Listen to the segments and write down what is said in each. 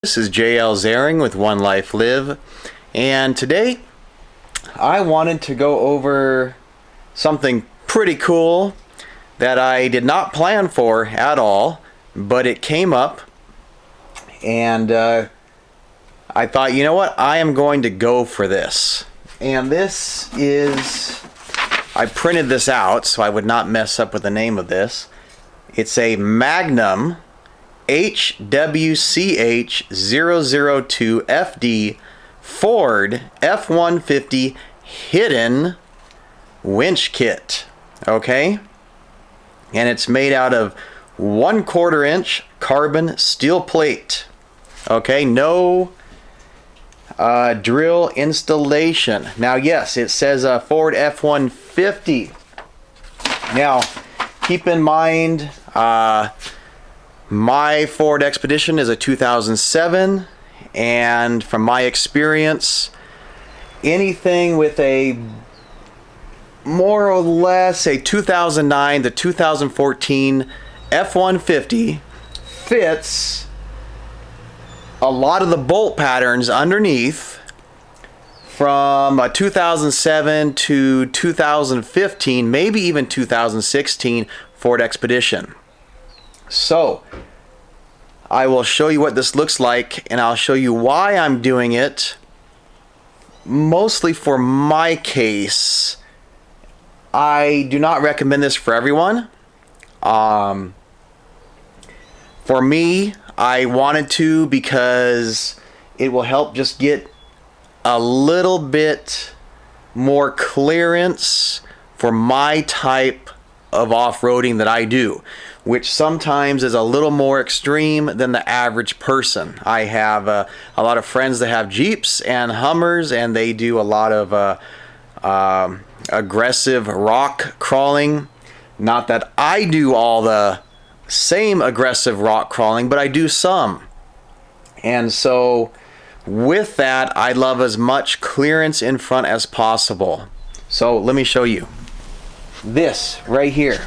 This is J L Zaring with 1LifeLive, and today I wanted to go over something pretty cool that I did not plan for at all, but it came up, and I thought, you know what, I am going to go for this. And this is, I printed this out so I would not mess up with the name of this. It's a Magnum HWCH002FD Ford F150 hidden winch kit. Okay, and it's made out of 1/4 inch carbon steel plate. Okay, no drill installation. Now yes, it says Ford F150. Now keep in mind, my Ford Expedition is a 2007, and from my experience, anything with a more or less a 2009 to 2014 F150 fits a lot of the bolt patterns underneath from a 2007 to 2015, maybe even 2016 Ford Expedition. So I will show you what this looks like, and I'll show you why I'm doing it. Mostly for my case, I do not recommend this for everyone. For me, I wanted to because it will help just get a little bit more clearance for my type of off-roading that I do, which sometimes is a little more extreme than the average person. I have a lot of friends that have Jeeps and Hummers, and they do a lot of aggressive rock crawling. Not that I do all the same aggressive rock crawling, but I do some. And so with that, I love as much clearance in front as possible. So let me show you this right here.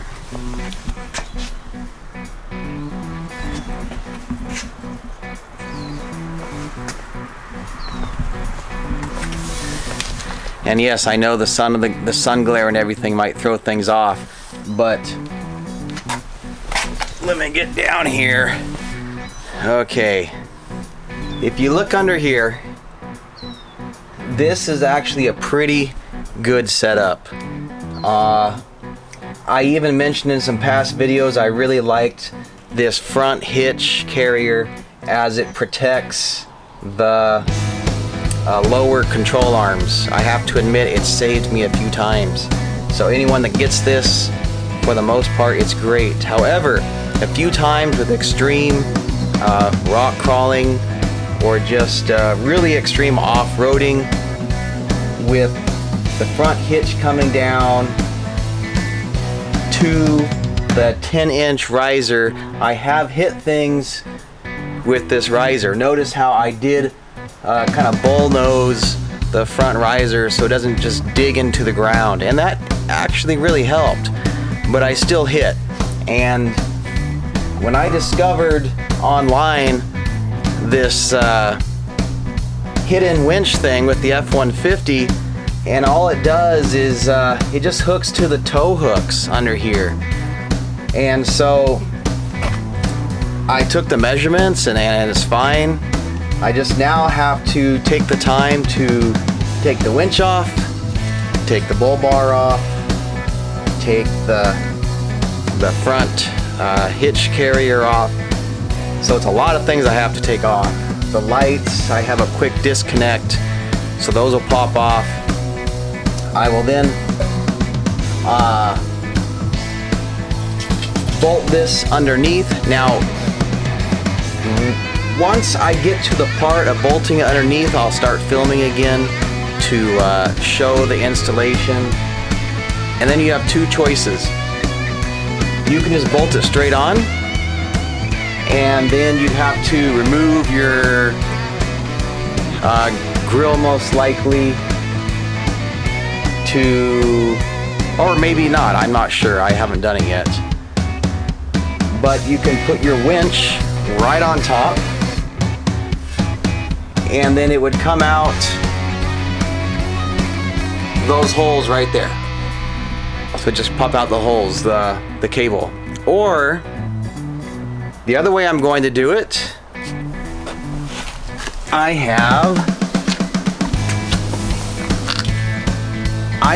And yes, I know the sun glare and everything might throw things off, but let me get down here. Okay, if you look under here, this is actually a pretty good setup. I even mentioned in some past videos I really liked this front hitch carrier as it protects the lower control arms. I have to admit, it saved me a few times. So anyone that gets this, for the most part, it's great. However, a few times with extreme rock crawling or just really extreme off-roading with the front hitch coming down to the 10-inch riser, I have hit things with this riser. Notice how I did kind of bullnose the front riser so it doesn't just dig into the ground, and that actually really helped, but I still hit. And when I discovered online this hidden winch thing with the F150, and all it does is it just hooks to the tow hooks under here. And so I took the measurements, and it's fine. I just now have to take the time to take the winch off, take the bull bar off, take the front hitch carrier off. So it's a lot of things I have to take off. The lights, I have a quick disconnect, so those will pop off. I will then bolt this underneath. Now, once I get to the part of bolting it underneath, I'll start filming again to show the installation. And then you have two choices. You can just bolt it straight on, and then you'd have to remove your grill most likely to, or maybe not, I'm not sure, I haven't done it yet. But you can put your winch right on top, and then it would come out those holes right there. So just pop out the holes, the cable. Or the other way I'm going to do it, I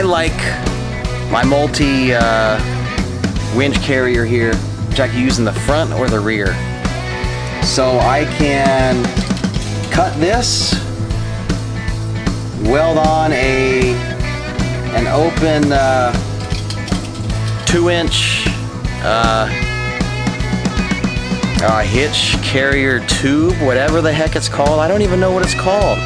like my multi winch carrier here, which I can use in the front or the rear. So I can cut this, weld on an open 2-inch hitch carrier tube, whatever the heck it's called. I don't even know what it's called.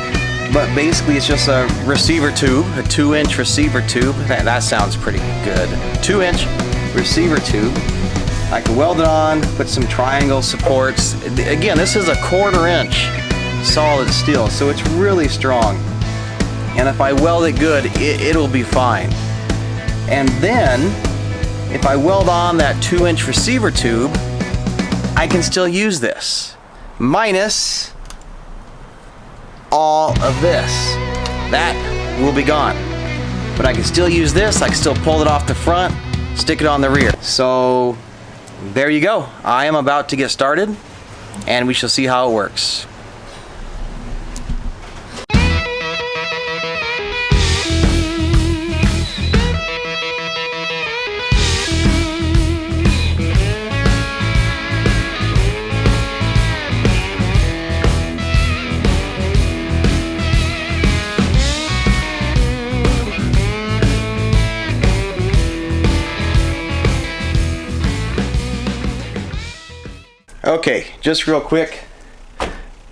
But basically it's just a receiver tube, a 2-inch receiver tube. That sounds pretty good. 2-inch receiver tube. I can weld it on, put some triangle supports. Again, this is a 1/4 inch solid steel, so it's really strong. And if I weld it good, it'll be fine. And then, if I weld on that 2-inch receiver tube, I can still use this. Minus all of this. That will be gone. But I can still use this, I can still pull it off the front, stick it on the rear. So there you go. I am about to get started and we shall see how it works. Okay, just real quick,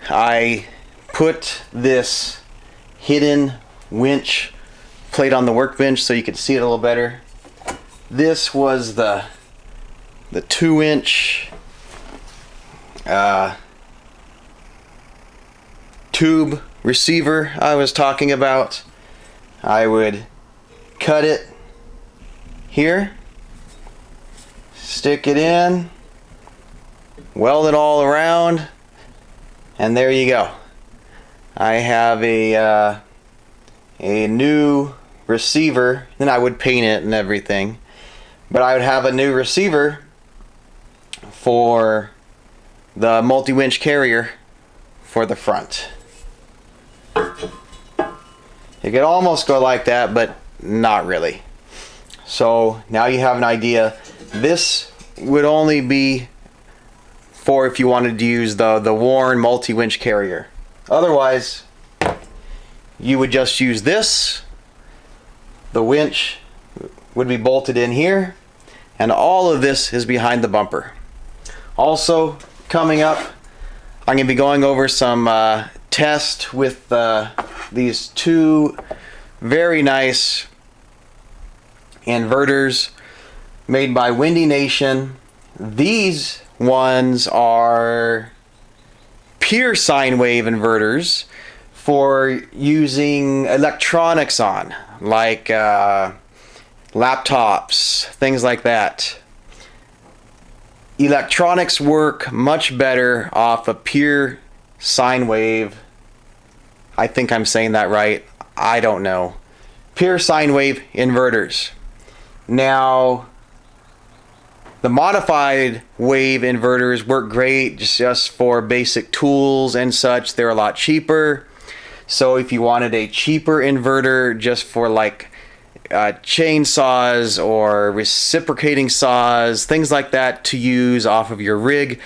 I put this hidden winch plate on the workbench so you can see it a little better. This was the 2-inch tube receiver I was talking about. I would cut it here, stick it in, weld it all around, and there you go. I have a new receiver. Then I would paint it and everything, but I would have a new receiver for the multi-winch carrier for the front. It could almost go like that, but not really. So now you have an idea. This would only be for if you wanted to use the Warn multi-winch carrier. Otherwise, you would just use this. The winch would be bolted in here, and all of this is behind the bumper. Also, coming up, I'm going to be going over some tests with these two very nice inverters made by Windy Nation. These ones are pure sine wave inverters for using electronics on, like laptops, things like that. Electronics work much better off a pure sine wave. I think I'm saying that right. I don't know. Pure sine wave inverters. Now, the modified wave inverters work great just for basic tools and such. They're a lot cheaper. So if you wanted a cheaper inverter just for like chainsaws or reciprocating saws, things like that to use off of your rig,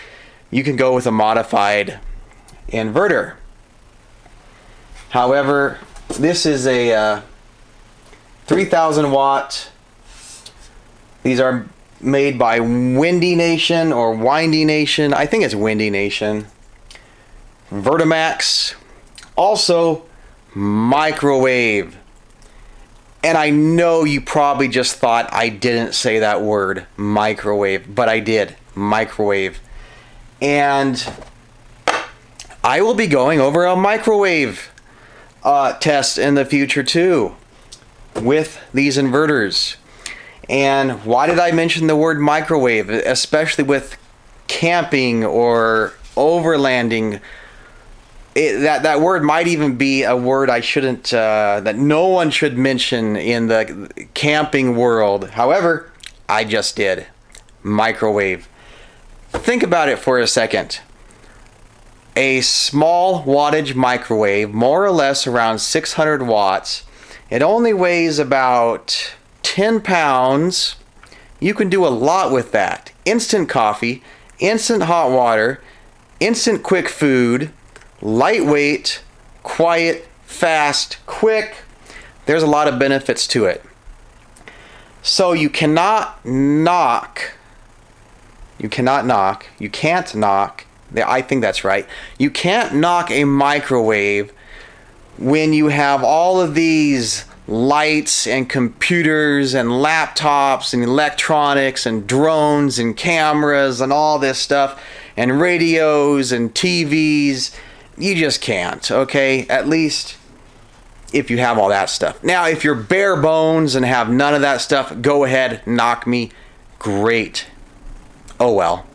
you can go with a modified inverter. However, this is a 3000 watt. These are made by Windy Nation or Windy Nation. I think it's Windy Nation. Vertimax. Also microwave. And I know you probably just thought I didn't say that word, microwave, but I did. Microwave. And I will be going over a microwave test in the future too with these inverters. And why did I mention the word microwave, especially with camping or overlanding that word might even be a word I shouldn't, that no one should mention in the camping world. However, I just did. Microwave. Think about it for a second. A small wattage microwave, more or less around 600 watts. It only weighs about 10 pounds. You can do a lot with that. Instant coffee, instant hot water, instant quick food, lightweight, quiet, fast, quick. There's a lot of benefits to it. So you can't knock, I think that's right. You can't knock a microwave when you have all of these lights and computers and laptops and electronics and drones and cameras and all this stuff and radios and TVs. You just can't, okay? At least if you have all that stuff. Now, if you're bare bones and have none of that stuff, go ahead, knock me. Great. Oh well.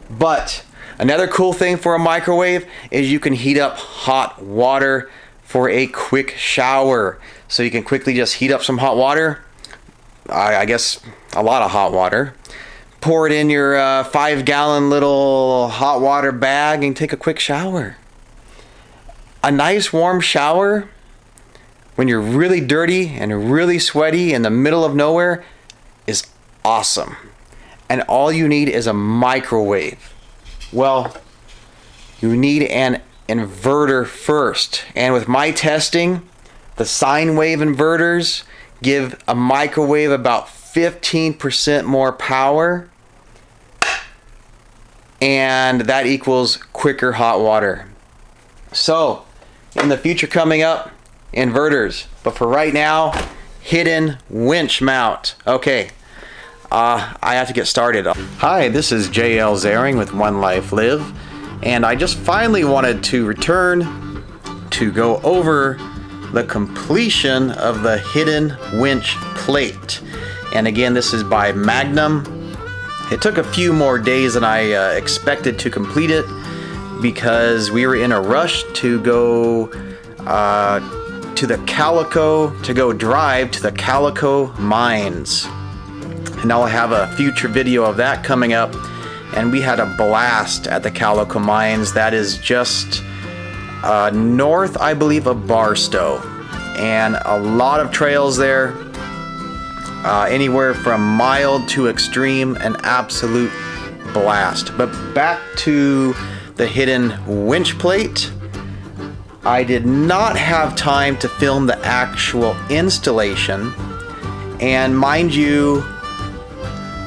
But another cool thing for a microwave is you can heat up hot water for a quick shower. So you can quickly just heat up some hot water. I guess a lot of hot water. Pour it in your 5-gallon little hot water bag and take a quick shower. A nice warm shower when you're really dirty and really sweaty in the middle of nowhere is awesome. And all you need is a microwave. Well, you need an inverter first. And with my testing, the sine wave inverters give a microwave about 15% more power. And that equals quicker hot water. So, in the future coming up, inverters. But for right now, hidden winch mount. Okay. I have to get started. Hi, this is J L Zaring with 1LifeLive, and I just finally wanted to return to go over the completion of the hidden winch plate. And again, this is by Magnum. It took a few more days than I expected to complete it because we were in a rush to go to the Calico, to go drive to the Calico mines. And I'll have a future video of that coming up. And we had a blast at the Calico mines. That is just north, I believe, of Barstow. And a lot of trails there. Anywhere from mild to extreme, an absolute blast. But back to the hidden winch plate. I did not have time to film the actual installation. And mind you,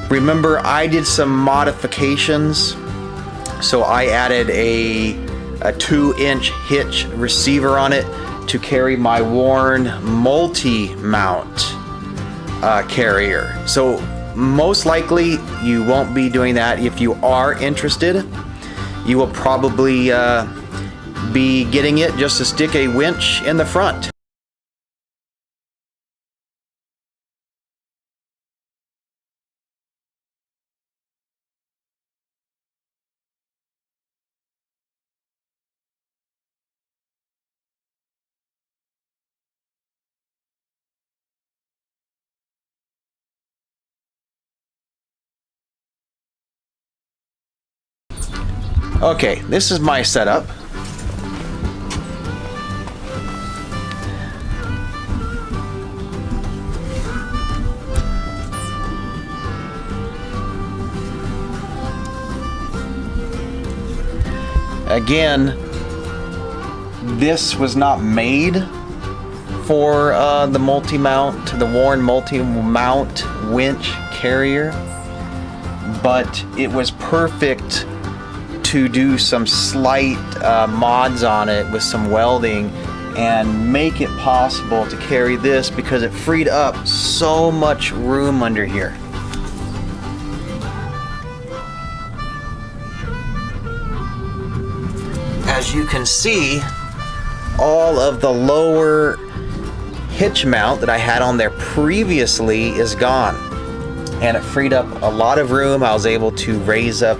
remember, I did some modifications. So I added a 2-inch Hitch receiver on it to carry my Warn Mulit Mount carrier. So most likely you won't be doing that. If you are interested, you will probably be getting it just to stick a winch in the front. Okay, this is my setup. Again, this was not made for the multi-mount, the Warn Mulit Mount Winch carrier, but it was perfect to do some slight mods on it with some welding and make it possible to carry this because it freed up so much room under here. As you can see, all of the lower hitch mount that I had on there previously is gone, and it freed up a lot of room. I was able to raise up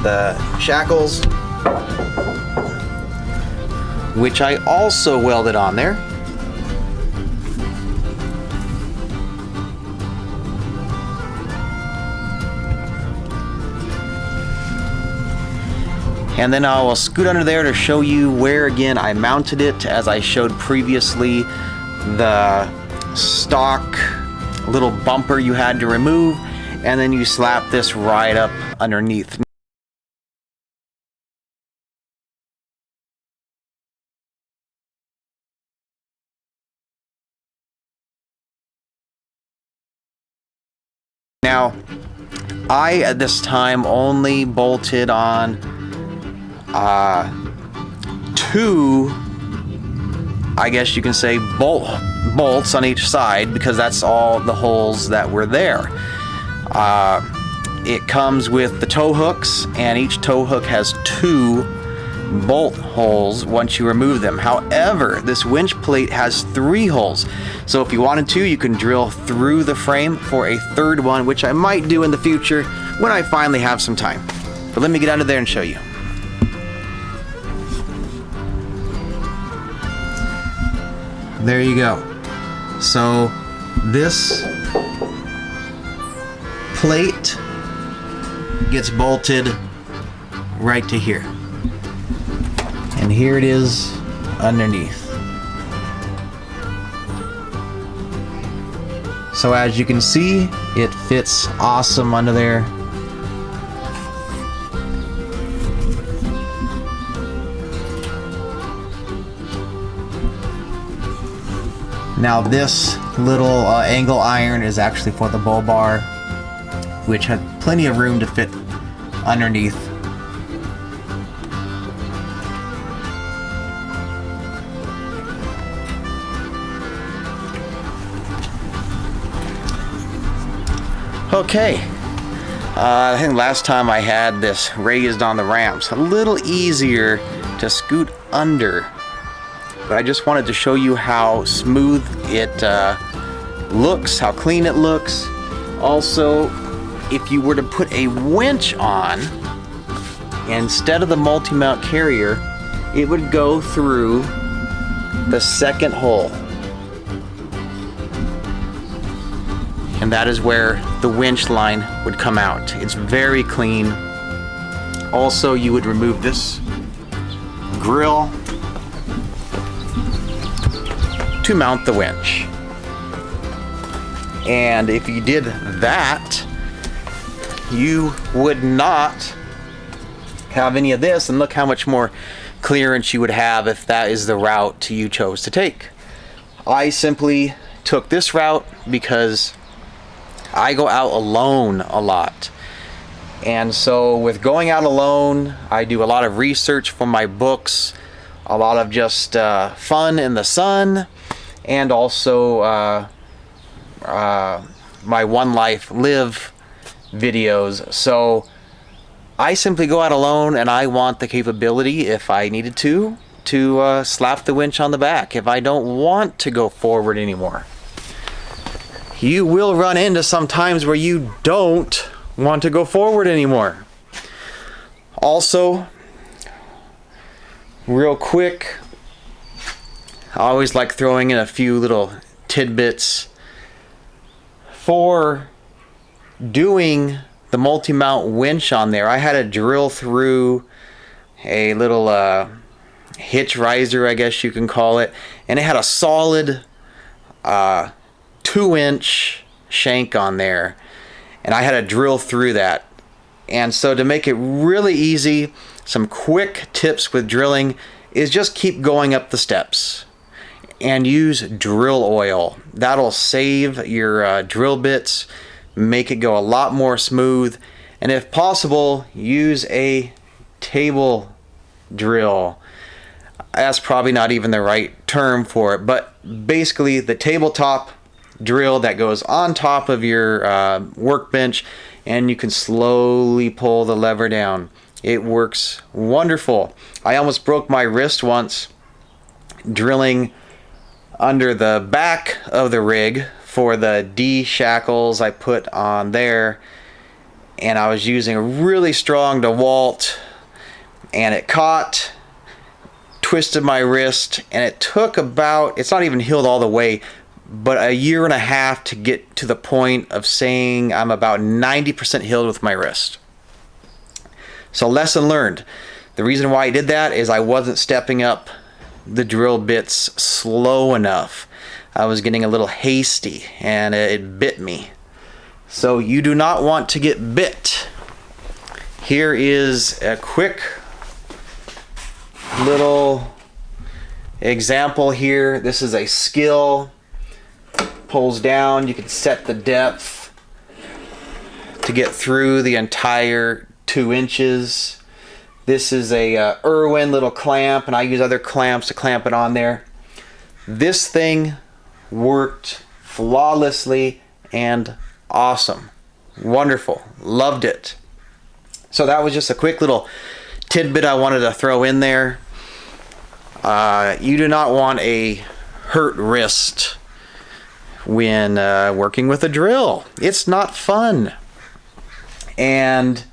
the shackles, which I also welded on there. And then I will scoot under there to show you where again I mounted it, as I showed previously, the stock little bumper you had to remove, and then you slap this right up underneath. Now, I at this time only bolted on two, I guess you can say, bolts on each side, because that's all the holes that were there. It comes with the tow hooks, and each tow hook has 2 bolt holes once you remove them. However, this winch plate has 3 holes, so if you wanted to, you can drill through the frame for a 3rd one, which I might do in the future when I finally have some time. But let me get under there and show you. There you go. So this plate gets bolted right to here. And here it is underneath. So as you can see, it fits awesome under there. Now this little angle iron is actually for the bull bar, which had plenty of room to fit underneath. Okay, I think last time I had this raised on the ramps, a little easier to scoot under. But I just wanted to show you how smooth it looks, how clean it looks. Also, if you were to put a winch on, instead of the multi-mount carrier, it would go through the 2nd hole. And that is where the winch line would come out. It's very clean. Also, you would remove this grill to mount the winch. And if you did that, you would not have any of this, and look how much more clearance you would have if that is the route you chose to take. I simply took this route because I go out alone a lot. And so with going out alone, I do a lot of research for my books, a lot of just fun in the sun, and also my 1LifeLive videos. So I simply go out alone, and I want the capability, if I needed to slap the winch on the back if I don't want to go forward anymore. You will run into some times where you don't want to go forward anymore. Also, real quick, I always like throwing in a few little tidbits. For doing the multi-mount winch on there, I had to drill through a little hitch riser, I guess you can call it, and it had a solid 2-inch shank on there, and I had to drill through that. And so to make it really easy, some quick tips with drilling is just keep going up the steps and use drill oil. That'll save your drill bits, make it go a lot more smooth, and if possible, use a table drill. That's probably not even the right term for it, but basically the tabletop drill that goes on top of your workbench, and you can slowly pull the lever down. It works wonderful. I almost broke my wrist once drilling under the back of the rig for the D shackles I put on there, and I was using a really strong DeWalt, and it caught, twisted my wrist, and it took about, it's not even healed all the way, but a year and a half to get to the point of saying I'm about 90% healed with my wrist. So lesson learned. The reason why I did that is I wasn't stepping up the drill bits slow enough. I was getting a little hasty and it bit me. So you do not want to get bit. Here is a quick little example here. This is a SKIL. Pulls down, you can set the depth to get through the entire 2 inches. This is a Irwin little clamp, and I use other clamps to clamp it on there. This thing worked flawlessly and awesome. Wonderful. Loved it. So that was just a quick little tidbit I wanted to throw in there. You do not want a hurt wrist when working with a drill. It's not fun. And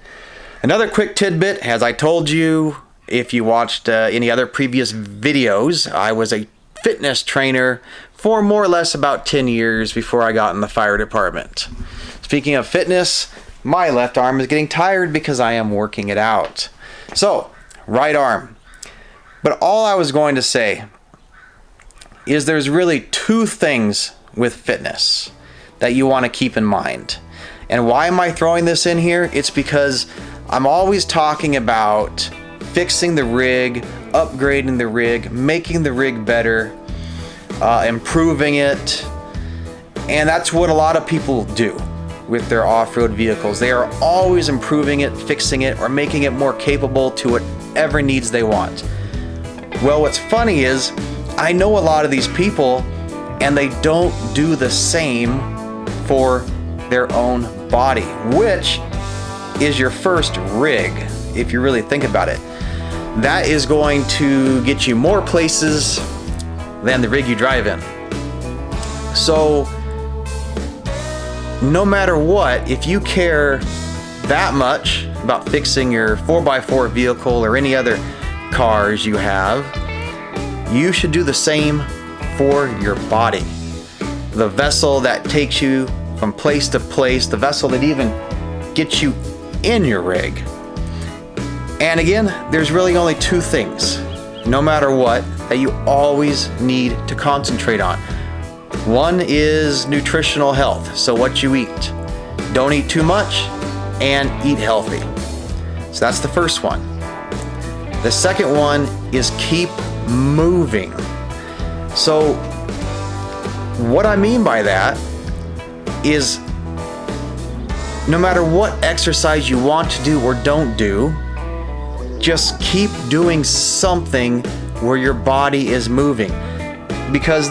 another quick tidbit, as I told you, if you watched any other previous videos, I was a fitness trainer for more or less about 10 years before I got in the fire department. Speaking of fitness, my left arm is getting tired because I am working it out. So, right arm. But all I was going to say is there's really 2 things with fitness that you want to keep in mind. And why am I throwing this in here? It's because I'm always talking about fixing the rig, upgrading the rig, making the rig better, improving it. And that's what a lot of people do with their off-road vehicles. They are always improving it, fixing it, or making it more capable to whatever needs they want. Well, what's funny is I know a lot of these people, and they don't do the same for their own body, which is your first rig, if you really think about it. That is going to get you more places than the rig you drive in. So, no matter what, if you care that much about fixing your 4x4 vehicle or any other cars you have, you should do the same for your body. The vessel that takes you from place to place, the vessel that even gets you in your rig. And again, there's really only 2 things, no matter what, that you always need to concentrate on. One is nutritional health, so what you eat. Don't eat too much and eat healthy. So that's the first one. The second one is keep moving. So what I mean by that is no matter what exercise you want to do or don't do, just keep doing something where your body is moving. Because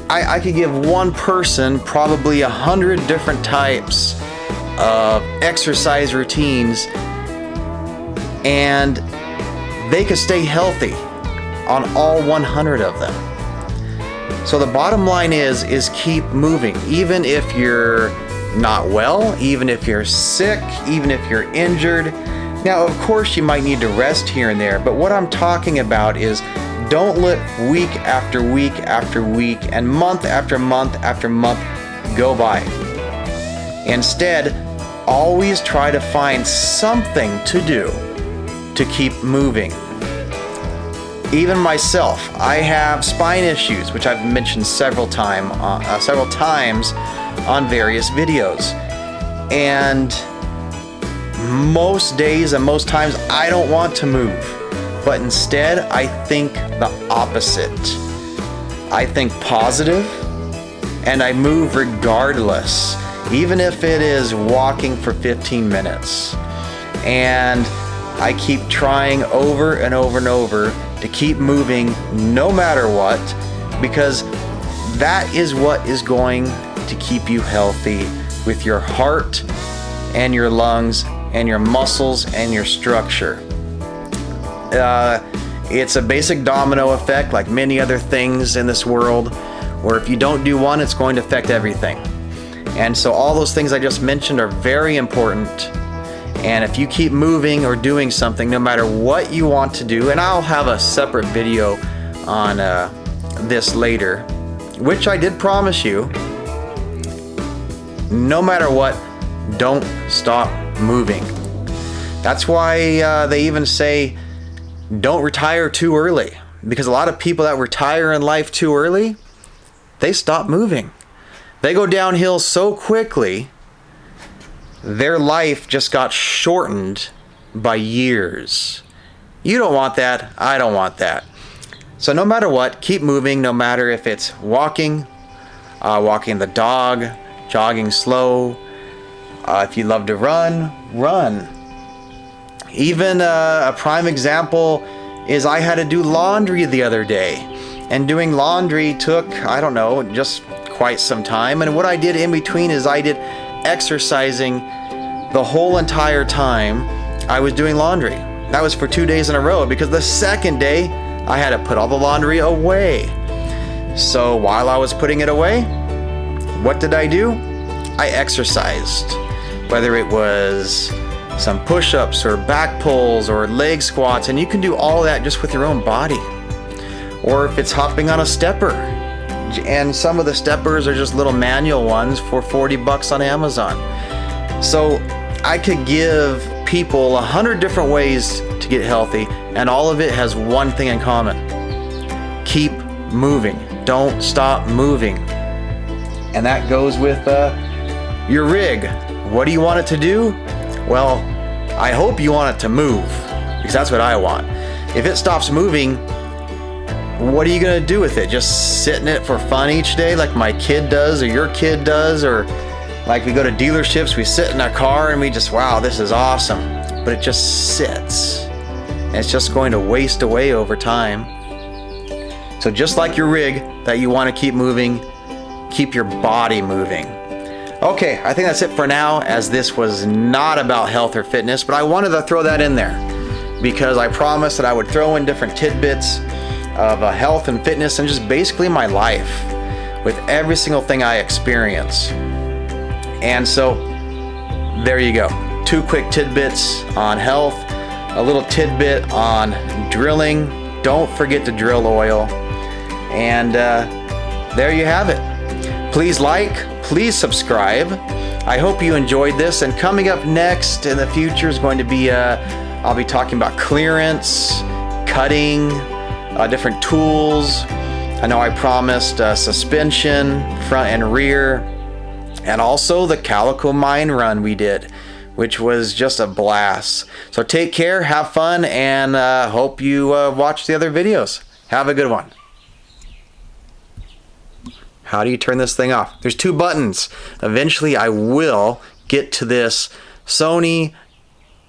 I could give one person probably 100 different types of exercise routines, and they could stay healthy on all 100 of them. So the bottom line is keep moving. Even if you're not well, even if you're sick, even if you're injured. Now, of course, you might need to rest here and there, but what I'm talking about is don't let week after week after week and month after month after month go by. Instead, always try to find something to do to keep moving. Even myself, I have spine issues, which I've mentioned several times on various videos. And most days and most times I don't want to move. But instead, I think the opposite. I think positive, and I move regardless, even if it is walking for 15 minutes. And I keep trying over and over and over to keep moving no matter what, because that is what is going to keep you healthy with your heart and your lungs and your muscles and your structure. It's a basic domino effect, like many other things in this world, where if you don't do one, it's going to affect everything. And so all those things I just mentioned are very important. And if you keep moving or doing something, no matter what you want to do, and I'll have a separate video on this later, which I did promise you, no matter what, don't stop moving. That's why they even say don't retire too early, because a lot of people that retire in life too early, they stop moving. They go downhill so quickly, their life just got shortened by years. You don't want that. I don't want that. So no matter what, keep moving, no matter if it's walking, walking the dog, jogging slow. If you love to run, run. Even a prime example is I had to do laundry the other day. And doing laundry took, I don't know, just quite some time. And what I did in between is I did exercising the whole entire time I was doing laundry. That was for 2 days in a row, because the second day I had to put all the laundry away. So while I was putting it away, what did I do? I exercised. Whether it was some push-ups or back pulls or leg squats, and you can do all that just with your own body. Or if it's hopping on a stepper, and some of the steppers are just little manual ones for $40 on Amazon. So I could give people 100 different ways to get healthy, and all of it has one thing in common. Keep moving. Don't stop moving. And that goes with your rig. What do you want it to do? Well, I hope you want it to move, because that's what I want. If it stops moving, what are you gonna do with it? Just sit in it for fun each day like my kid does or your kid does? Or like we go to dealerships, we sit in our car and we just, wow, this is awesome. But it just sits. And it's just going to waste away over time. So just like your rig that you want to keep moving, keep your body moving. Okay, I think that's it for now, as this was not about health or fitness, but I wanted to throw that in there because I promised that I would throw in different tidbits of health and fitness and just basically my life with every single thing I experience. And so there you go. 2 quick tidbits on health, a little tidbit on drilling. Don't forget to drill oil. And there you have it. Please like, please subscribe. I hope you enjoyed this. And coming up next in the future is going to be, I'll be talking about clearance, cutting, different tools. I know I promised suspension, front and rear, and also the Calico mine run we did, which was just a blast. So take care, have fun, and hope you watch the other videos. Have a good one. How do you turn this thing off? There's 2 buttons. Eventually I will get to this Sony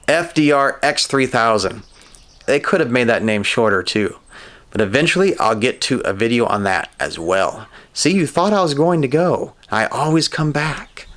FDR X3000. They could have made that name shorter too. But eventually I'll get to a video on that as well. See, you thought I was going to go. I always come back.